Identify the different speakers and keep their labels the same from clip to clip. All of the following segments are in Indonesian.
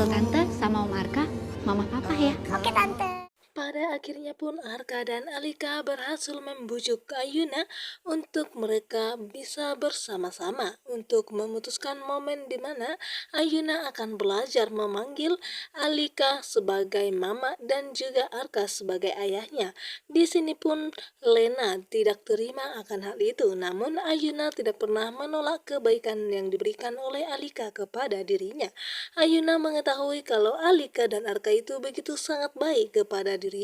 Speaker 1: panggil tante sama Om Arka, mama papa ya.
Speaker 2: Oke tante.
Speaker 3: Pada akhirnya pun Arka dan Alika berhasil membujuk Ayuna untuk mereka bisa bersama-sama untuk memutuskan momen di mana Ayuna akan belajar memanggil Alika sebagai mama dan juga Arka sebagai ayahnya. Di sini pun Lena tidak terima akan hal itu, namun Ayuna tidak pernah menolak kebaikan yang diberikan oleh Alika kepada dirinya. Ayuna mengetahui kalau Alika dan Arka itu begitu sangat baik kepada dirinya.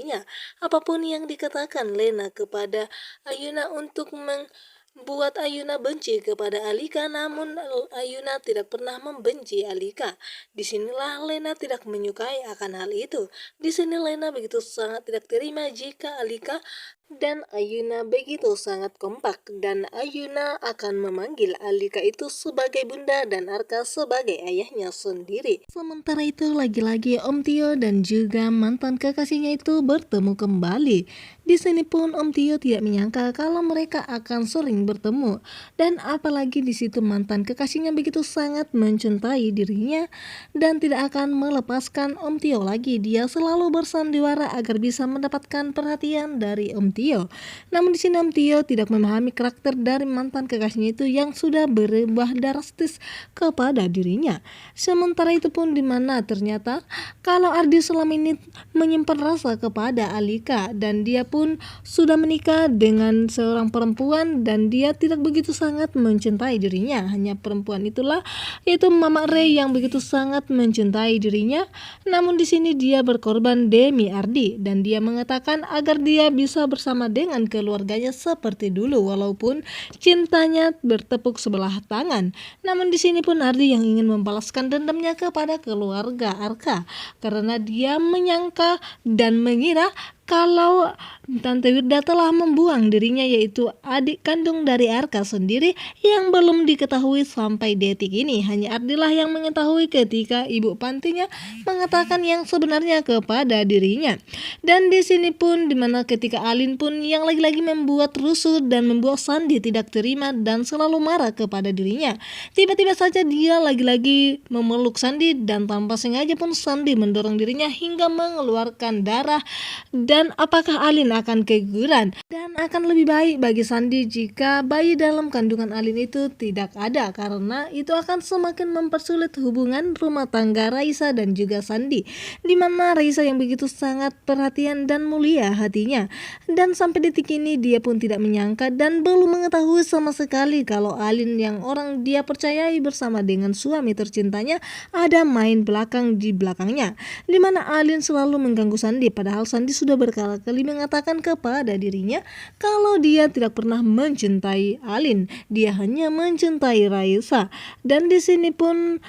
Speaker 3: Apapun yang dikatakan Lena kepada Ayuna untuk membuat Ayuna benci kepada Alika, namun Ayuna tidak pernah membenci Alika. Disinilah Lena tidak menyukai akan hal itu. Di sini Lena begitu sangat tidak terima jika Alika dan Ayuna begitu sangat kompak, dan Ayuna akan memanggil Alika itu sebagai bunda dan Arka sebagai ayahnya sendiri. Sementara itu lagi-lagi Om Tio dan juga mantan kekasihnya itu bertemu kembali. Di sini pun Om Tio tidak menyangka kalau mereka akan sering bertemu, dan apalagi di situ mantan kekasihnya begitu sangat mencintai dirinya dan tidak akan melepaskan Om Tio lagi. Dia selalu bersandiwara agar bisa mendapatkan perhatian dari Om Tio. Namun di sini Om Tio tidak memahami karakter dari mantan kekasihnya itu yang sudah berubah drastis kepada dirinya. Sementara itu pun dimana ternyata kalau Ardi selama ini menyimpan rasa kepada Alika, dan dia pun sudah menikah dengan seorang perempuan dan dia tidak begitu sangat mencintai dirinya. Hanya perempuan itulah, yaitu Mama Ray, yang begitu sangat mencintai dirinya. Namun di sini dia berkorban demi Ardi, dan dia mengatakan agar dia bisa bersama dengan keluarganya seperti dulu walaupun cintanya bertepuk sebelah tangan. Namun di sini pun Ardi yang ingin membalaskan dendamnya kepada keluarga Arka karena dia menyangka dan mengira kalau Tante Wirda telah membuang dirinya, yaitu adik kandung dari Arka sendiri yang belum diketahui sampai detik ini. Hanya Ardilah yang mengetahui ketika ibu pantinya mengatakan yang sebenarnya kepada dirinya. Dan di sini pun dimana ketika Alin pun yang lagi-lagi membuat rusuh dan membuat Sandi tidak terima dan selalu marah kepada dirinya. Tiba-tiba saja dia lagi-lagi memeluk Sandi, dan tanpa sengaja pun Sandi mendorong dirinya hingga mengeluarkan darah. Dan apakah Alin akan keguguran? Dan akan lebih baik bagi Sandi jika bayi dalam kandungan Alin itu tidak ada, karena itu akan semakin mempersulit hubungan rumah tangga Raisa dan juga Sandi, dimana Raisa yang begitu sangat perhatian dan mulia hatinya. Dan sampai detik ini dia pun tidak menyangka dan belum mengetahui sama sekali kalau Alin yang orang dia percayai bersama dengan suami tercintanya ada main belakang di belakangnya, dimana Alin selalu mengganggu Sandi, padahal Sandi sudah berkali-kali mengatakan kepada dirinya kalau dia tidak pernah mencintai Alin, dia hanya mencintai Raisa. Dan di sini pun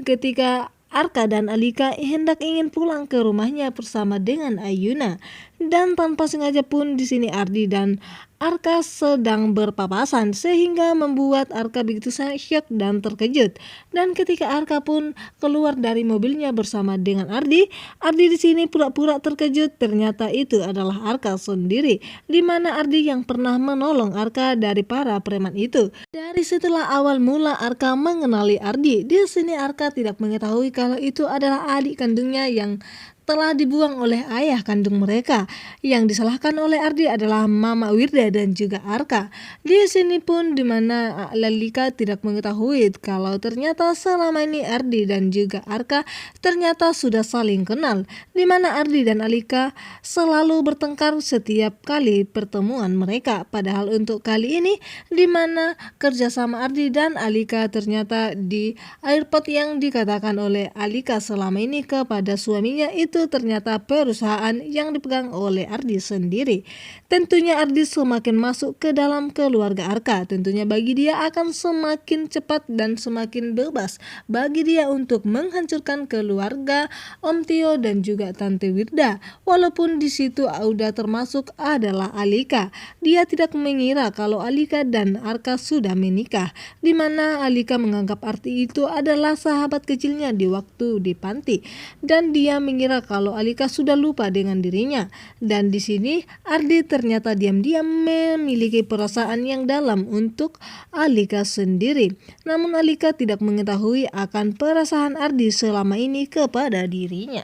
Speaker 3: ketika Arka dan Alika hendak ingin pulang ke rumahnya bersama dengan Ayuna, dan tanpa sengaja pun di sini Ardi dan Arka sedang berpapasan sehingga membuat Arka begitu sangat syok dan terkejut. Dan ketika Arka pun keluar dari mobilnya bersama dengan Ardi di sini pura-pura terkejut, ternyata itu adalah Arka sendiri, di mana Ardi yang pernah menolong Arka dari para preman itu. Dari situlah awal mula Arka mengenali Ardi. Di sini Arka tidak mengetahui kalau itu adalah adik kandungnya yang telah dibuang oleh ayah kandung mereka. Yang disalahkan oleh Ardi adalah Mama Wirda dan juga Arka. Di sini pun dimana Alika tidak mengetahui kalau ternyata selama ini Ardi dan juga Arka ternyata sudah saling kenal, dimana Ardi dan Alika selalu bertengkar setiap kali pertemuan mereka. Padahal untuk kali ini dimana kerjasama Ardi dan Alika ternyata di airport yang dikatakan oleh Alika selama ini kepada suaminya itu ternyata perusahaan yang dipegang oleh Ardi sendiri. Tentunya Ardi semakin masuk ke dalam keluarga Arka, tentunya bagi dia akan semakin cepat dan semakin bebas bagi dia untuk menghancurkan keluarga Om Tio dan juga Tante Wirda. Walaupun di situ udah termasuk adalah Alika, dia tidak mengira kalau Alika dan Arka sudah menikah, dimana Alika menganggap Ardi itu adalah sahabat kecilnya di waktu di panti, dan dia mengira kalau Alika sudah lupa dengan dirinya. Dan di sini Ardi ternyata diam-diam memiliki perasaan yang dalam untuk Alika sendiri. Namun Alika tidak mengetahui akan perasaan Ardi selama ini kepada dirinya.